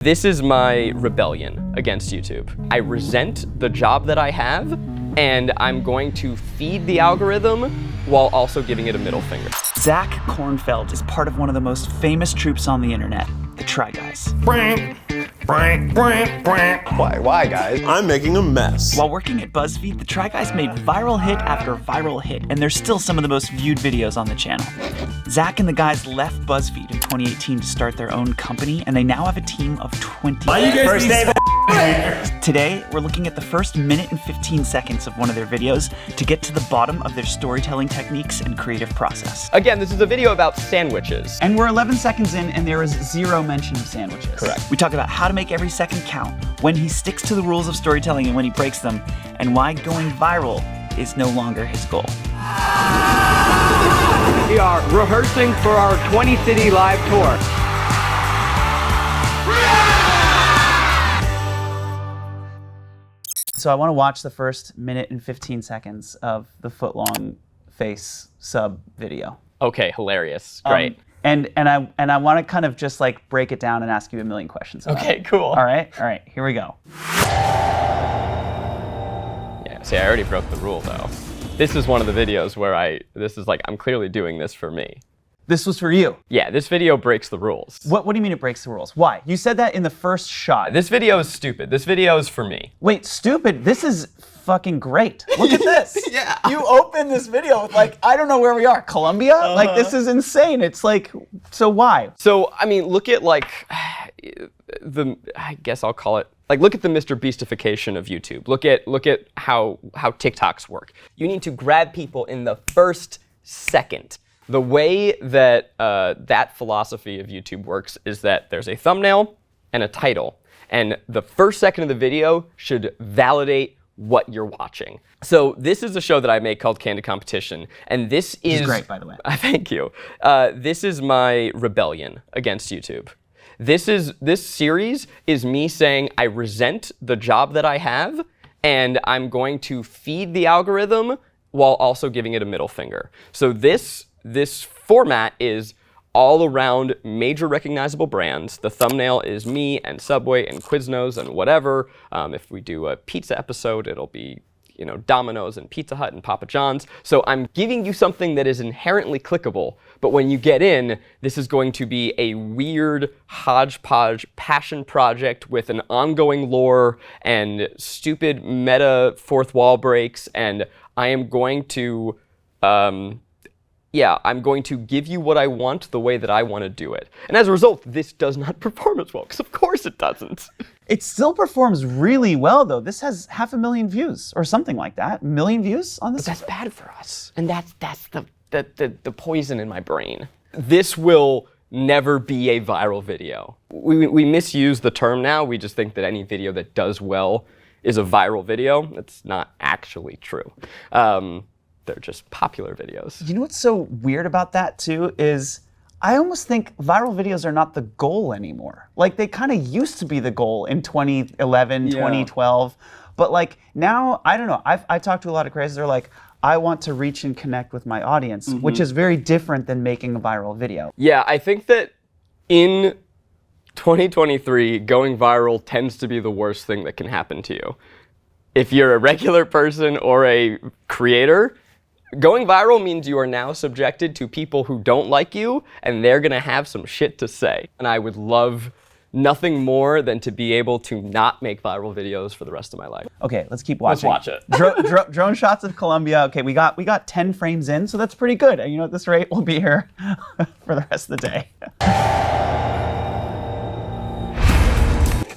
This is my rebellion against YouTube. I resent the job that I have, and I'm going to feed the algorithm while also giving it a middle finger. Jack Kornfeld is part of one of the most famous troops on the internet, the Try Guys. Why, guys? I'm making a mess. While working at Buzzfeed, the Try Guys made viral hit after viral hit, and they're still some of the most viewed videos on the channel. Zach and the guys left Buzzfeed in 2018 to start their own company, and they now have a team of 20. Why you guys Today, we're looking at the first minute and 15 seconds of one of their videos to get to the bottom of their storytelling techniques and creative process. Again, this is a video about sandwiches. And we're 11 seconds in, and there is zero mention of sandwiches. Correct. We talk about how to make every second count, when he sticks to the rules of storytelling and when he breaks them, and why going viral is no longer his goal. We are rehearsing for our 20-city live tour. So I want to watch the first minute and 15 seconds of the foot-long face sub video. Okay, hilarious, great. And I want to kind of just like break it down and ask you a million questions about Okay, it. cool. All right, here we go. Yeah, see, I already broke the rule though. This is one of the videos where I'm clearly doing this for me. This was for you. Yeah, this video breaks the rules. What do you mean it breaks the rules? Why? You said that in the first shot. This video is stupid. This video is for me. Wait, stupid? This is fucking great. Look at this. Yeah. You open this video with like, I don't know where we are, Colombia? Like, this is insane. It's like, so why? So, I mean, look at like, I guess I'll call it, like, look at the Mr. Beastification of YouTube. Look at how TikToks work. You need to grab people in the first second. The way that that philosophy of YouTube works is that there's a thumbnail and a title, and the first second of the video should validate what you're watching. So this is a show that I make called Candid Competition, and this is great, by the way. Thank you. This is my rebellion against YouTube. This series is me saying I resent the job that I have, and I'm going to feed the algorithm while also giving it a middle finger. So this format is all around major recognizable brands. The thumbnail is me and Subway and Quiznos and whatever. If we do a pizza episode, it'll be, you know, Domino's and Pizza Hut and Papa John's. So I'm giving you something that is inherently clickable, but when you get in, this is going to be a weird hodgepodge passion project with an ongoing lore and stupid meta fourth wall breaks, and I am going to I'm going to give you what I want the way that I want to do it. And as a result, this does not perform as well, because of course it doesn't. It still performs really well, though. This has 500,000 views or something like that. 1 million views on this? But that's bad for us. And that's the poison in my brain. This will never be a viral video. We misuse the term now. We just think that any video that does well is a viral video. That's not actually true. They're just popular videos. You know what's so weird about that too is I almost think viral videos are not the goal anymore. Like they kind of used to be the goal in 2011, 2012. But like now, I don't know, I talked to a lot of creators, they're like, I want to reach and connect with my audience, which is very different than making a viral video. Yeah, I think that in 2023, going viral tends to be the worst thing that can happen to you. If you're a regular person or a creator, going viral means you are now subjected to people who don't like you, and they're gonna have some shit to say. And I would love nothing more than to be able to not make viral videos for the rest of my life. Okay, let's keep watching. Let's watch it. Drone shots of Colombia. Okay, we got 10 frames in, so that's pretty good. And you know, at this rate, we'll be here for the rest of the day.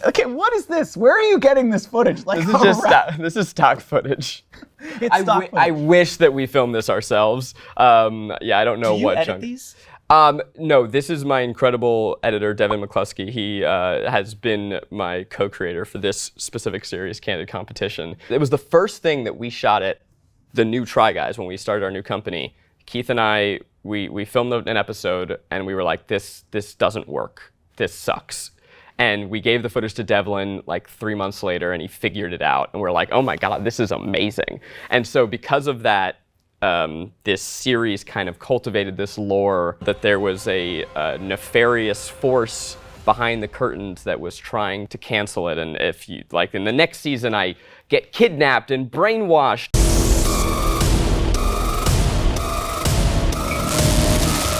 Okay, what is this? Where are you getting this footage? Like, this is stock footage. It's stock footage. I wish that we filmed this ourselves. Yeah, I don't know what edit chunk. These? No, this is my incredible editor, Devin McCluskey. He has been my co-creator for this specific series, Candid Competition. It was the first thing that we shot at the new Try Guys when we started our new company. Keith and I, we filmed an episode, and we were like, this doesn't work. This sucks. And we gave the footage to Devlin like 3 months later, and he figured it out. And we're like, oh my God, this is amazing. And so because of that, this series kind of cultivated this lore that there was a nefarious force behind the curtains that was trying to cancel it. And if you, like in the next season, I get kidnapped and brainwashed.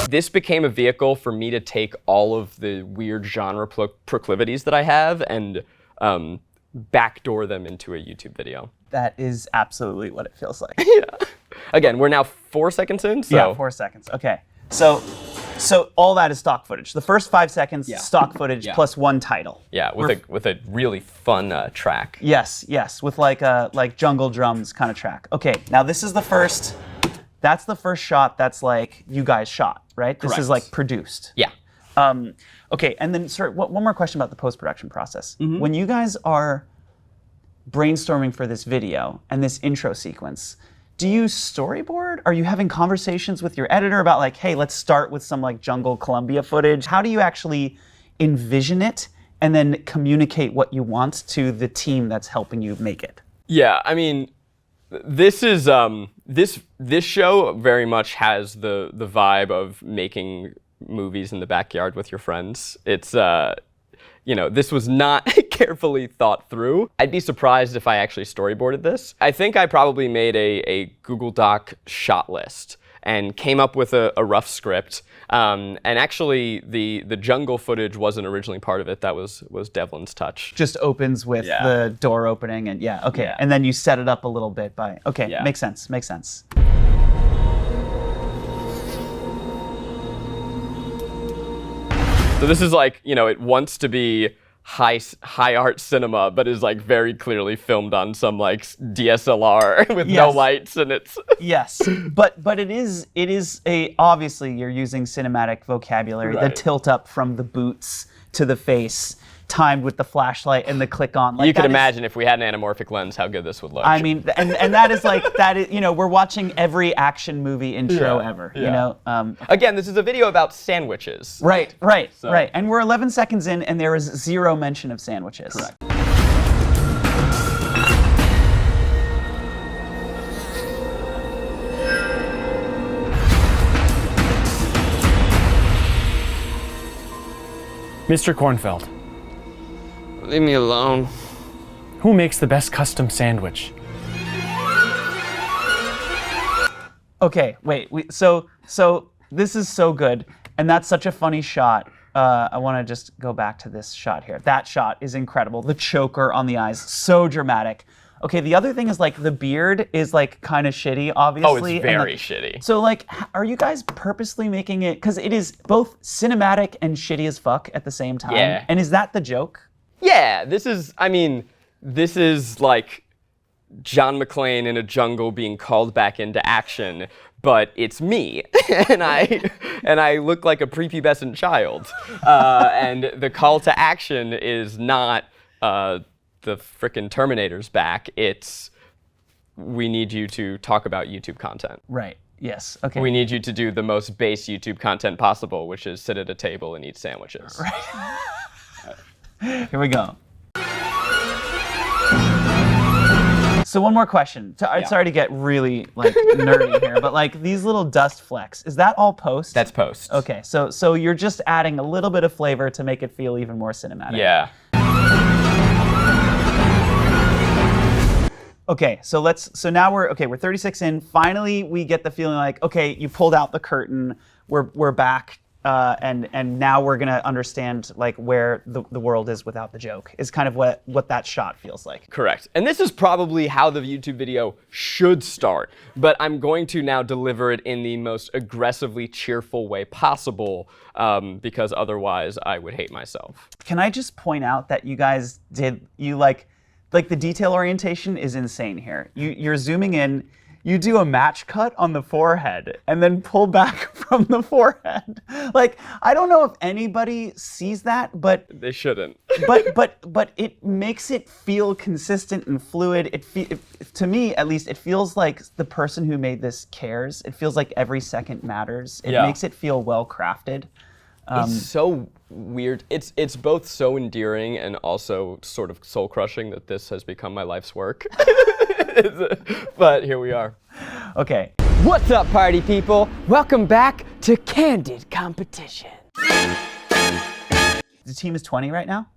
This became a vehicle for me to take all of the weird genre proclivities that I have and backdoor them into a YouTube video. That is absolutely what it feels like. Yeah. Again, we're now 4 seconds in, so. Yeah, 4 seconds. Okay. So all that is stock footage. The first 5 seconds, stock footage plus one title. Yeah, with a really fun track. Yes, with like jungle drums kind of track. Okay, now this is the first. That's the first shot that's like you guys shot, right? This is like produced. Yeah. Okay, and then sorry, one more question about the post-production process. When you guys are brainstorming for this video and this intro sequence, do you storyboard? Are you having conversations with your editor about like, hey, let's start with some like jungle Columbia footage? How do you actually envision it and then communicate what you want to the team that's helping you make it? Yeah, I mean, this is this show very much has the vibe of making movies in the backyard with your friends. It's this was not carefully thought through. I'd be surprised if I actually storyboarded this. I think I probably made a Google Doc shot list and came up with a rough script. And actually, the jungle footage wasn't originally part of it. That was Devlin's touch. Just opens with the door opening and okay. Yeah. And then you set it up a little bit by, makes sense. So this is like, it wants to be high art cinema, but is like very clearly filmed on some like DSLR with no lights, and it's yes, but it is obviously you're using cinematic vocabulary. The tilt up from the boots to the face, timed with the flashlight and the click on. Like, you could imagine if we had an anamorphic lens, how good this would look. I mean, and that is like we're watching every action movie intro ever. Again, this is a video about sandwiches. Right. And we're 11 seconds in, and there is zero mention of sandwiches. Correct. Mr. Kornfeld. Leave me alone. Who makes the best custom sandwich? Okay, wait. So this is so good, and that's such a funny shot. I want to just go back to this shot here. That shot is incredible. The choker on the eyes, so dramatic. Okay, the other thing is like the beard is like kind of shitty, obviously. Oh, it's very shitty. So like, are you guys purposely making it, because it is both cinematic and shitty as fuck at the same time? Yeah. And is that the joke? Yeah, this is like John McClane in a jungle being called back into action, but it's me, and I look like a prepubescent child, and the call to action is not the frickin' Terminator's back. It's we need you to talk about YouTube content. Right. Yes. Okay. We need you to do the most base YouTube content possible, which is sit at a table and eat sandwiches. Right. Here we go. So one more question. Sorry to get really like nerdy here, but like these little dust flecks, is that all post? That's post. Okay, so you're just adding a little bit of flavor to make it feel even more cinematic. Yeah. Okay, so now we're 36 in. Finally, we get the feeling like, okay, you pulled out the curtain. We're back. And now we're gonna understand like where the world is without the joke is kind of what that shot feels like. Correct. And this is probably how the YouTube video should start, but I'm going to now deliver it in the most aggressively cheerful way possible, because otherwise I would hate myself. Can I just point out that you guys like the detail orientation is insane here. You're zooming in. You do a match cut on the forehead and then pull back from the forehead. Like, I don't know if anybody sees that, but they shouldn't. but it makes it feel consistent and fluid. To me, at least, it feels like the person who made this cares. It feels like every second matters. It makes it feel well crafted. It's so weird. It's both so endearing and also sort of soul crushing that this has become my life's work. But here we are. Okay. What's up, party people? Welcome back to Candid Competition. The team is 20 right now?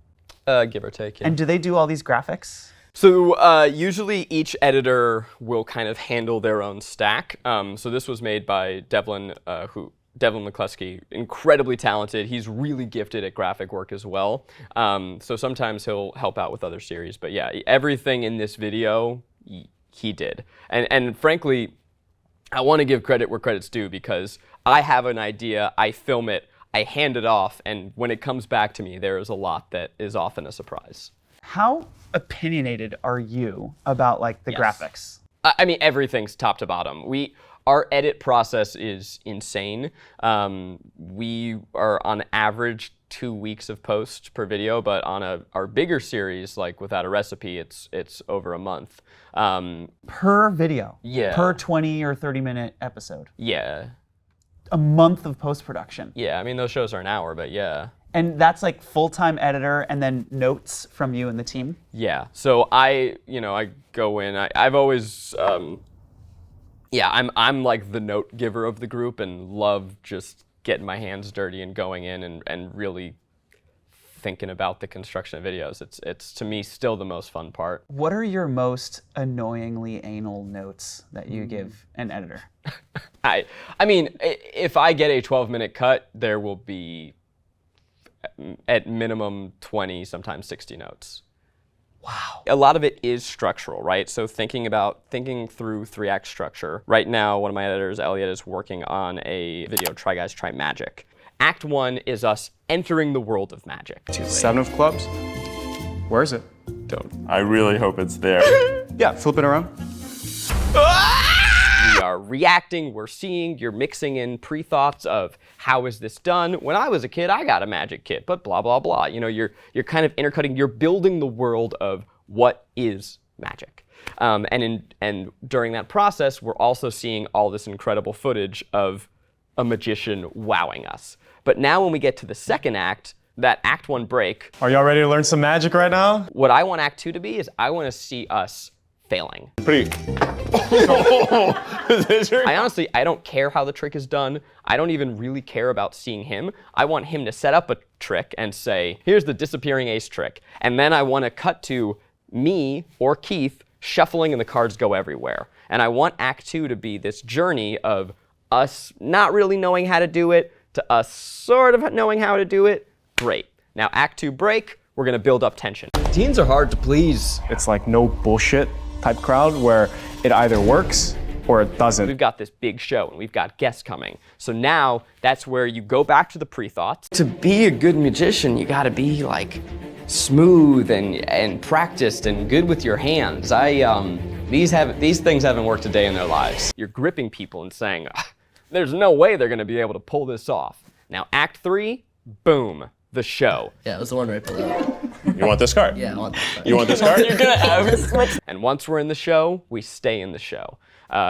Give or take, yeah. And do they do all these graphics? So usually each editor will kind of handle their own stack. So this was made by Devlin McCluskey, incredibly talented. He's really gifted at graphic work as well. So sometimes he'll help out with other series. But yeah, everything in this video, he did. And frankly, I want to give credit where credit's due because I have an idea, I film it, I hand it off, and when it comes back to me, there is a lot that is often a surprise. How opinionated are you about like the graphics? I mean, everything's top to bottom. Our edit process is insane. We are on average 2 weeks of post per video, but on our bigger series, like Without a Recipe, it's over a month. Per video? Yeah. Per 20 or 30-minute episode? Yeah. A month of post-production? Yeah, I mean, those shows are an hour, but yeah. And that's like full-time editor and then notes from you and the team? Yeah, so I go in, I've always, I'm like the note giver of the group and love just getting my hands dirty and going in and really thinking about the construction of videos. It's to me still the most fun part. What are your most annoyingly anal notes that you give an editor? I mean, if I get a 12-minute cut, there will be at minimum 20, sometimes 60 notes. Wow. A lot of it is structural, right? So thinking through 3-act structure. Right now, one of my editors, Elliot, is working on a video, Try Guys, Try Magic. Act 1 is us entering the world of magic. 7 of clubs? Where is it? Don't. I really hope it's there. Yeah, flip it around. We are reacting, we're seeing, you're mixing in pre-thoughts of how is this done? When I was a kid, I got a magic kit, but blah, blah, blah. You know, you're kind of intercutting, you're building the world of what is magic. And during that process, we're also seeing all this incredible footage of a magician wowing us. But now when we get to the second act, that Act 1 break. Are y'all ready to learn some magic right now? What I want Act 2 to be is I want to see us failing. Pretty. I don't care how the trick is done. I don't even really care about seeing him. I want him to set up a trick and say, here's the disappearing ace trick. And then I want to cut to me or Keith shuffling and the cards go everywhere. And I want Act 2 to be this journey of us not really knowing how to do it to us sort of knowing how to do it. Great. Now Act 2 break, we're going to build up tension. Teens are hard to please. It's like no bullshit type crowd where it either works or it doesn't. We've got this big show and we've got guests coming. So now that's where you go back to the pre-thoughts. To be a good magician, you gotta be like smooth and practiced and good with your hands. These things haven't worked a day in their lives. You're gripping people and saying, there's no way they're gonna be able to pull this off. Now Act 3, boom, the show. Yeah, it was the one right below. You want this card? Yeah, I want that. You want this card? You're gonna have it. And once we're in the show, we stay in the show.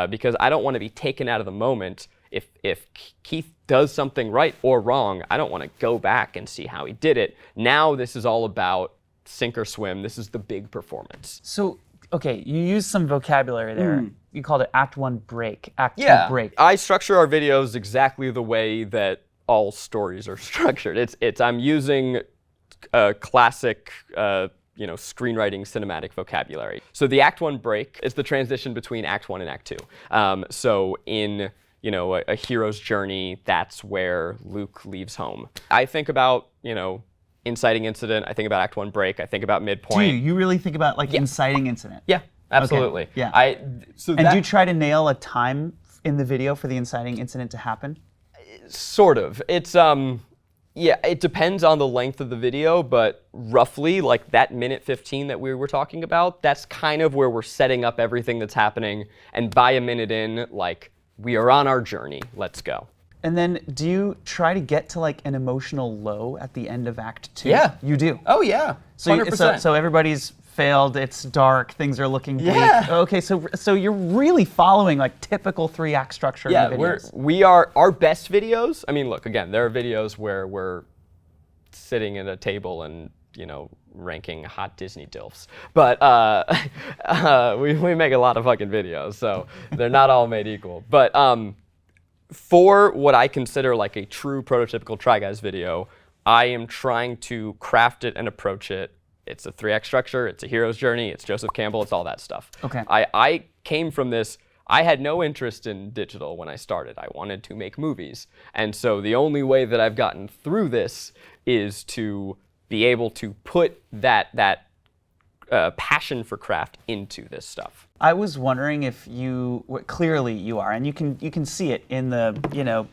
Because I don't want to be taken out of the moment. If Keith does something right or wrong, I don't want to go back and see how he did it. Now this is all about sink or swim. This is the big performance. So, okay, you used some vocabulary there. You called it Act 1 break, Act 2 break. I structure our videos exactly the way that all stories are structured. I'm using classic screenwriting cinematic vocabulary. So the Act 1 break is the transition between Act 1 and Act 2. So in a hero's journey, that's where Luke leaves home. I think about inciting incident. I think about Act 1 break. I think about midpoint. Do you really think about like inciting incident? Yeah, absolutely. Okay. Yeah. Do you try to nail a time in the video for the inciting incident to happen? Sort of. It's it depends on the length of the video, but roughly like that minute 15 that we were talking about, that's kind of where we're setting up everything that's happening. And by a minute in, like, we are on our journey. Let's go. And then do you try to get to like an emotional low at the end of Act 2? Yeah. You do? Oh, yeah. 100%. So everybody's failed, it's dark, things are looking bleak. Yeah. Okay, so you're really following like typical 3-act structure in the videos. We are our best videos. I mean, look, again, there are videos where we're sitting at a table and, ranking hot Disney DILFs. But we make a lot of fucking videos, so they're not all made equal. But for what I consider like a true prototypical Try Guys video, I am trying to craft it and approach it. It's a 3-act structure, it's a hero's journey, it's Joseph Campbell, it's all that stuff. Okay. I came from this, I had no interest in digital when I started. I wanted to make movies. And so the only way that I've gotten through this is to be able to put that passion for craft into this stuff. I was wondering if clearly you are, and you can see it in the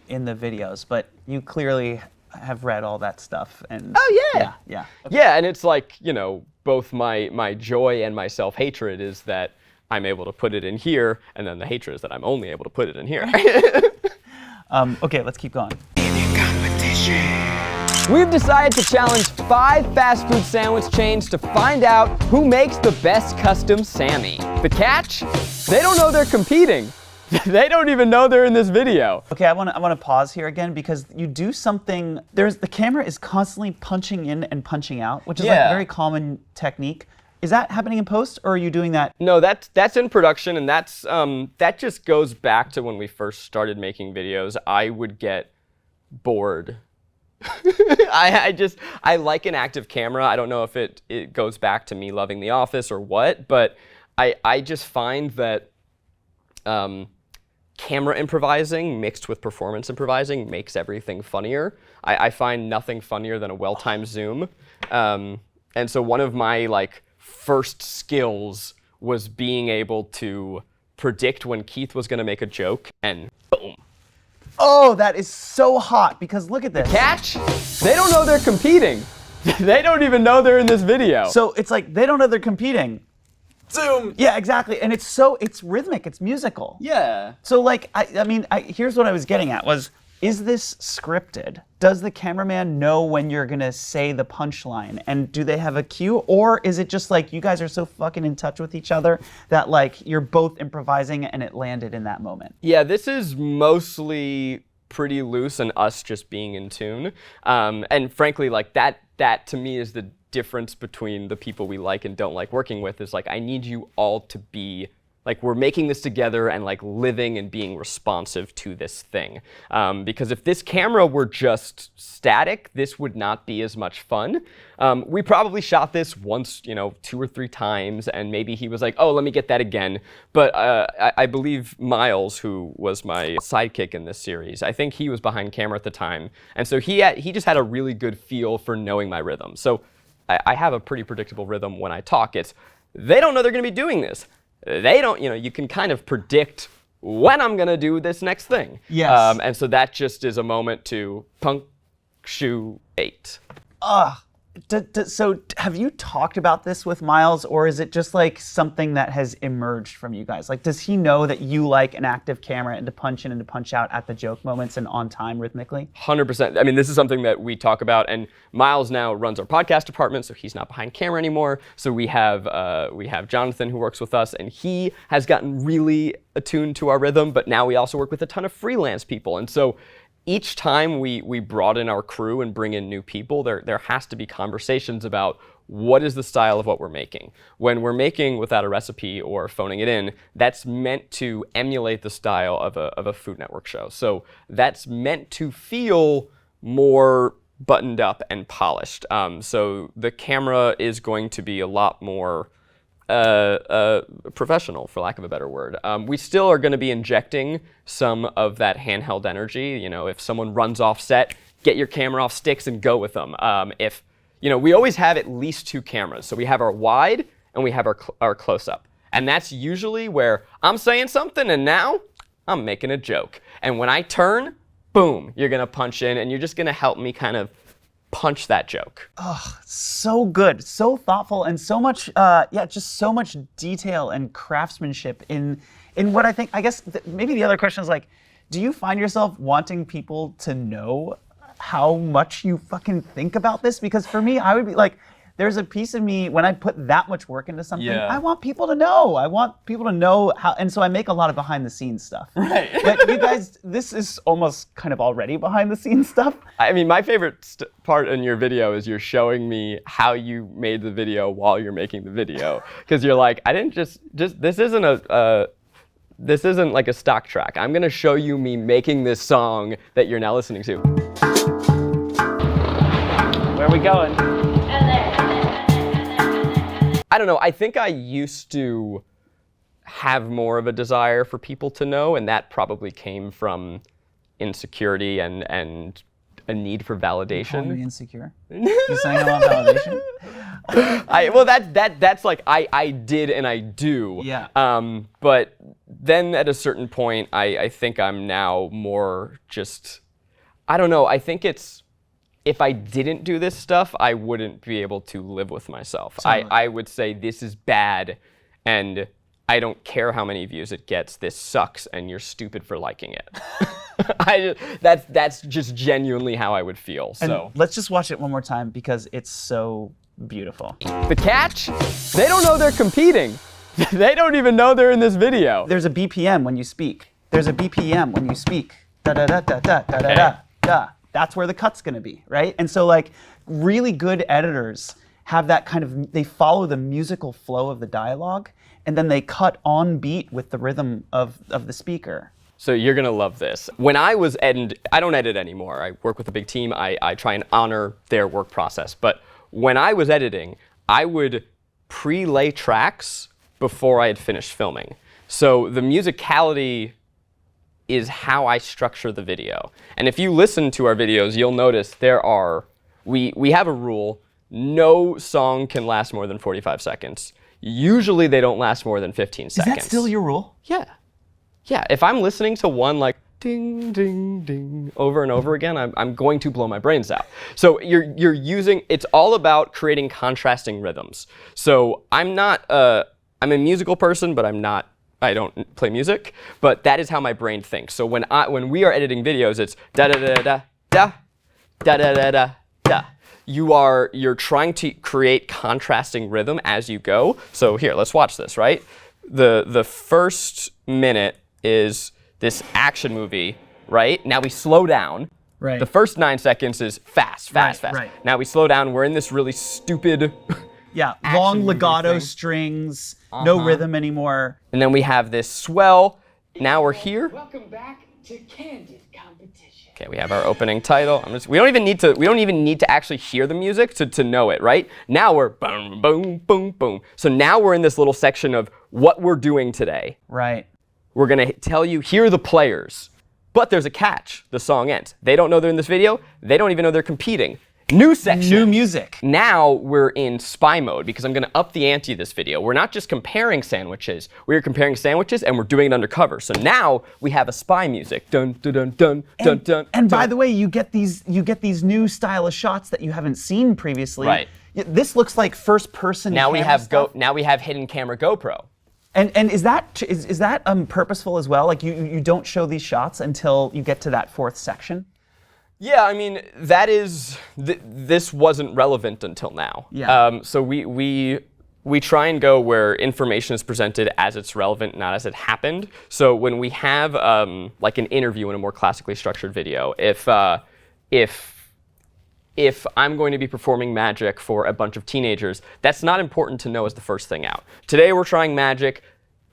in the videos, but you clearly have read all that stuff. And yeah. Yeah, and it's like, both my joy and my self-hatred is that I'm able to put it in here, and then the hatred is that I'm only able to put it in here. Okay, let's keep going. We've decided to challenge 5 fast food sandwich chains to find out who makes the best custom Sammy. The catch? They don't know they're competing. They don't even know they're in this video. Okay, I want to pause here again because you do something. The camera is constantly punching in and punching out, which is like a very common technique. Is that happening in post, or are you doing that? No, that's in production, and that just goes back to when we first started making videos. I would get bored. I like an active camera. I don't know if it goes back to me loving The Office or what, but I just find that camera improvising mixed with performance improvising makes everything funnier. I find nothing funnier than a well-timed zoom. And so one of my first skills was being able to predict when Keith was gonna make a joke, and boom. Oh, that is so hot because look at this. Catch? They don't know they're competing. They don't even know they're in this video. So it's like they don't know they're competing. Zoom. Yeah, exactly. And it's rhythmic, it's musical. Yeah. So here's what I was getting at was, is this scripted? Does the cameraman know when you're gonna say the punchline? And do they have a cue? Or is it just like you guys are so fucking in touch with each other that you're both improvising and it landed in that moment? Yeah, this is mostly pretty loose and us just being in tune. And frankly, that to me is the difference between the people we like and don't like working with is I need you all to be we're making this together and living and being responsive to this thing. Because if this camera were just static, this would not be as much fun. We probably shot this once, 2 or 3 times, and maybe he was like, oh, let me get that again. But I believe Miles, who was my sidekick in this series, I think he was behind camera at the time. And so he just had a really good feel for knowing my rhythm. So I have a pretty predictable rhythm when I talk. They don't know they're gonna be doing this. They don't, you can kind of predict when I'm gonna do this next thing. Yes. And so that just is a moment to punctuate. So have you talked about this with Miles, or is it just something that has emerged from you guys? Does he know that you like an active camera and to punch in and to punch out at the joke moments and on time rhythmically? 100%. I mean, this is something that we talk about, and Miles now runs our podcast department, so he's not behind camera anymore. So we have Jonathan who works with us, and he has gotten really attuned to our rhythm, but now we also work with a ton of freelance people. And so each time we broaden our crew and bring in new people, there has to be conversations about what is the style of what we're making. When we're making without a recipe or phoning it in, that's meant to emulate the style of a Food Network show. So that's meant to feel more buttoned up and polished. So the camera is going to be a lot more professional, for lack of a better word. We still are going to be injecting some of that handheld energy. If someone runs off set, get your camera off sticks and go with them. We always have at least 2 cameras. So we have our wide and we have our close-up. And that's usually where I'm saying something and now I'm making a joke. And when I turn, boom, you're going to punch in and you're just going to help me kind of punch that joke. Oh, so good, so thoughtful, and so much, just so much detail and craftsmanship in what I guess maybe the other question is do you find yourself wanting people to know how much you fucking think about this? Because for me, I would be there's a piece of me when I put that much work into something, I want people to know. I want people to know how, and so I make a lot of behind the scenes stuff. Right. But you guys, this is almost kind of already behind the scenes stuff. I mean, my favorite part in your video is you're showing me how you made the video while you're making the video. Because you're like, I didn't just this isn't like a stock track. I'm gonna show you me making this song that you're now listening to. Where are we going? I don't know. I think I used to have more of a desire for people to know, and that probably came from insecurity and a need for validation. Calling me insecure? You saying I want validation? Well, that's like I did and I do. Yeah. But then at a certain point, I think I'm now more just, I don't know. I think it's, if I didn't do this stuff, I wouldn't be able to live with myself. Totally. I would say this is bad, and I don't care how many views it gets. This sucks, and you're stupid for liking it. That's just genuinely how I would feel. And so let's just watch it one more time because it's so beautiful. The catch? They don't know they're competing. They don't even know they're in this video. There's a BPM when you speak. There's a BPM when you speak. Da da da da da da da da da. That's where the cut's gonna be, right? And so like really good editors have that kind of, they follow the musical flow of the dialogue and then they cut on beat with the rhythm of the speaker. So you're gonna love this. When I was editing, I don't edit anymore. I work with a big team. I try and honor their work process. But when I was editing, I would pre-lay tracks before I had finished filming. So the musicality is how I structure the video. And if you listen to our videos, you'll notice we have a rule, no song can last more than 45 seconds. Usually they don't last more than 15 seconds. Is that still your rule? Yeah. Yeah, if I'm listening to one like ding, ding, ding over and over again, I'm going to blow my brains out. So you're using, it's all about creating contrasting rhythms. So I'm a musical person, but I don't play music, but that is how my brain thinks. So when we are editing videos, it's da da da da da da da da da da. You're trying to create contrasting rhythm as you go. So here, let's watch this, right? The first minute is this action movie, right? Now we slow down. Right. The first 9 seconds is fast, fast, Right, fast. right. Now we slow down. We're in this really stupid. Yeah, action long movie legato thing. strings, no rhythm anymore. And then we have this swell. Now we're here. Welcome back to Candid Competition. Okay, we have our opening title. We don't even need to actually hear the music to know it, right? Now we're boom, boom, boom, boom. So now we're in this little section of what we're doing today. Right. We're gonna tell you, here are the players. But there's a catch. The song ends. They don't know they're in this video. They don't even know they're competing. New section. New music. Now we're in spy mode because I'm going to up the ante this video. We're not just comparing sandwiches. We're comparing sandwiches and we're doing it undercover. So now we have a spy music. Dun dun dun dun dun dun. And by the way, you get these new style of shots that you haven't seen previously. Right. This looks like first person. Now we camera have stuff. now we have hidden camera GoPro. And is that purposeful as well? Like you don't show these shots until you get to that fourth section? Yeah, I mean, that is, this wasn't relevant until now. Yeah. So we try and go where information is presented as it's relevant, not as it happened. So when we have like an interview in a more classically structured video, if I'm going to be performing magic for a bunch of teenagers, that's not important to know as the first thing out. Today we're trying magic.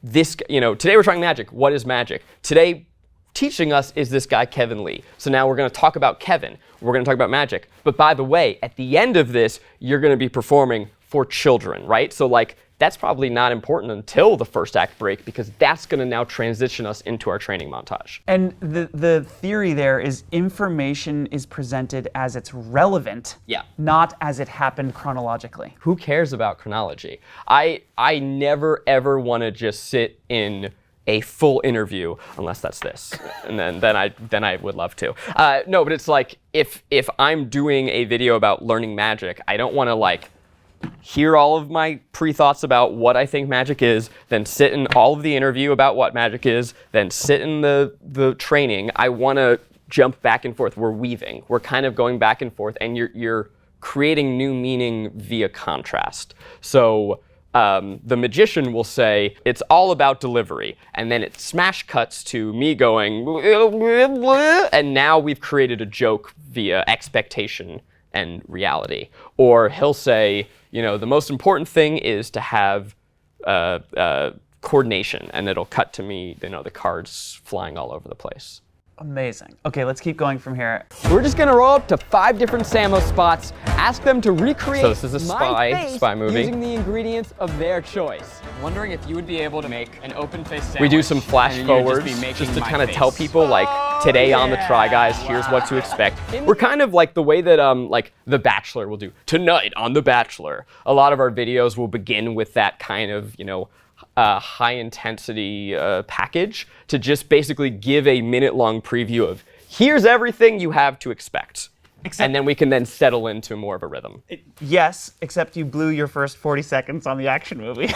Today we're trying magic. What is magic? Today, teaching us is this guy, Kevin Lee. So now we're going to talk about Kevin. We're going to talk about magic. But by the way, at the end of this, you're going to be performing for children, right? So like, that's probably not important until the first act break because that's going to now transition us into our training montage. And the theory there is information is presented as it's relevant, Yeah. not as it happened chronologically. Who cares about chronology? I never ever want to just sit in a full interview unless that's this, and then I would love to. No, but it's like if I'm doing a video about learning magic, I don't want to like hear all of my pre-thoughts about what I think magic is, then sit in all of the interview about what magic is, then sit in the training. I want to jump back and forth. We're weaving. We're kind of going back and forth, and you're creating new meaning via contrast. So the magician will say, it's all about delivery. And then it smash cuts to me going, and now we've created a joke via expectation and reality. Or he'll say, the most important thing is to have coordination. And it'll cut to me, the cards flying all over the place. Amazing. Okay, let's keep going from here. We're just gonna roll up to 5 different Samo spots, ask them to recreate So this is a my face spy movie. using the ingredients of their choice. Wondering if you would be able to make an open face sandwich. We do some flash and you'd forwards just, be making just to my kind of face. tell people like today on the Try Guys, here's what to expect. We're kind of like the way that like The Bachelor will do. Tonight on The Bachelor, a lot of our videos will begin with that kind of, high intensity package to just basically give a minute-long preview of here's everything you have to expect. And then we can then settle into more of a rhythm. Yes, except you blew your first 40 seconds on the action movie.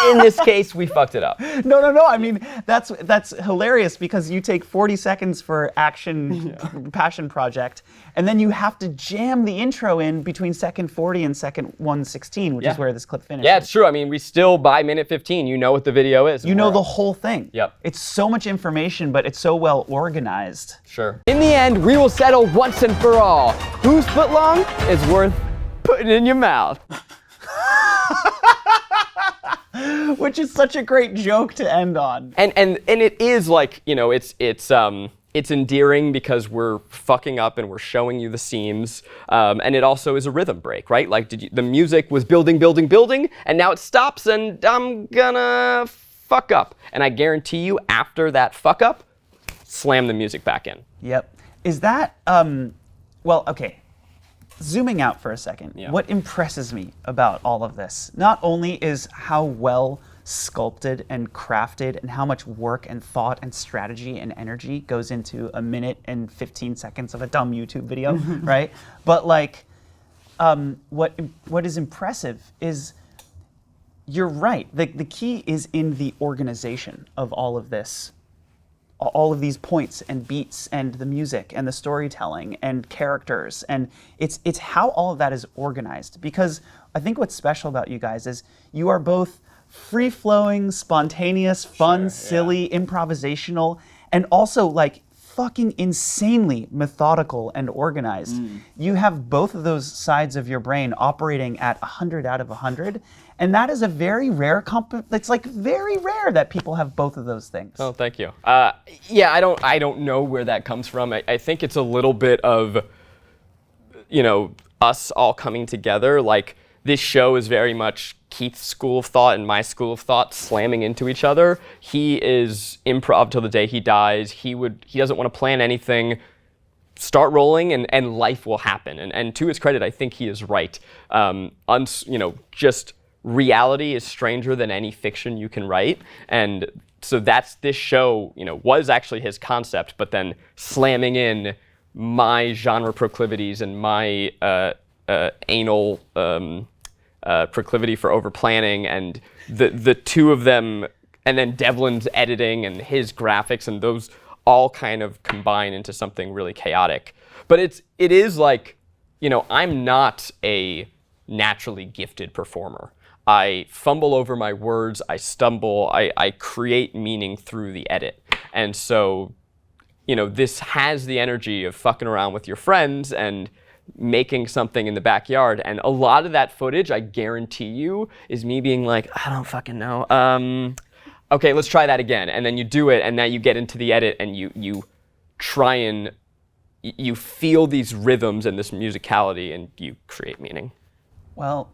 In this case, we fucked it up. No. I mean, that's hilarious because you take 40 seconds for action passion project, and then you have to jam the intro in between second 40 and second 116, which is where this clip finishes. Yeah, it's true. I mean, we still, by minute 15, you know what the video is. You know the whole thing. Yep. It's so much information, but it's so well organized. Sure. In the end, we will settle once and for all. Whose footlong is worth putting in your mouth? Which is such a great joke to end on. And it is like, it's endearing because we're fucking up and we're showing you the seams, and it also is a rhythm break, right? Like the music was building, and now it stops, and I'm gonna fuck up. And I guarantee you, after that fuck up, slam the music back in. Yep. Is that, well, okay. Zooming out for a second, what impresses me about all of this, not only is how well sculpted and crafted and how much work and thought and strategy and energy goes into a minute and 15 seconds of a dumb YouTube video, right? But like, what is impressive is, you're right, the key is in the organization of all of this. All of these points and beats and the music and the storytelling and characters, and it's how all of that is organized. Because I think what's special about you guys is you are both free-flowing, spontaneous, fun, silly, improvisational, and also like fucking insanely methodical and organized. You have both of those sides of your brain operating at 100 out of 100, and that is a very rare it's like very rare that people have both of those things. Oh, thank you. Yeah, I don't know where that comes from. I think it's a little bit of, us all coming together. Like, this show is very much Keith's school of thought and my school of thought slamming into each other. He is improv till the day he dies. He doesn't want to plan anything. Start rolling and life will happen. And to his credit, I think he is right. Just reality is stranger than any fiction you can write. And so this show, was actually his concept, but then slamming in my genre proclivities and my anal proclivity for over-planning, and the two of them, and then Devlin's editing and his graphics, and those all kind of combine into something really chaotic. But it is like, I'm not a naturally gifted performer. I fumble over my words, I stumble, I create meaning through the edit. And so, this has the energy of fucking around with your friends and making something in the backyard. And a lot of that footage, I guarantee you, is me being like, I don't fucking know. Okay, let's try that again. And then you do it, and now you get into the edit, and you try and you feel these rhythms and this musicality, and you create meaning. Well,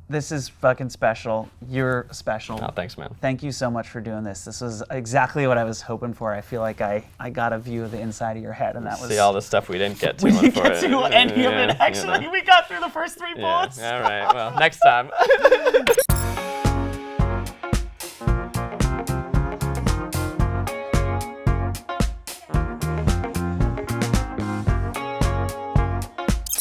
this is fucking special. You're special. Oh, thanks, man. Thank you so much for doing this. This was exactly what I was hoping for. I feel like I got a view of the inside of your head, and that was... See all the stuff we didn't get to. We didn't get to any of it, actually. We got through the first 3 bullets. All right, well, next time.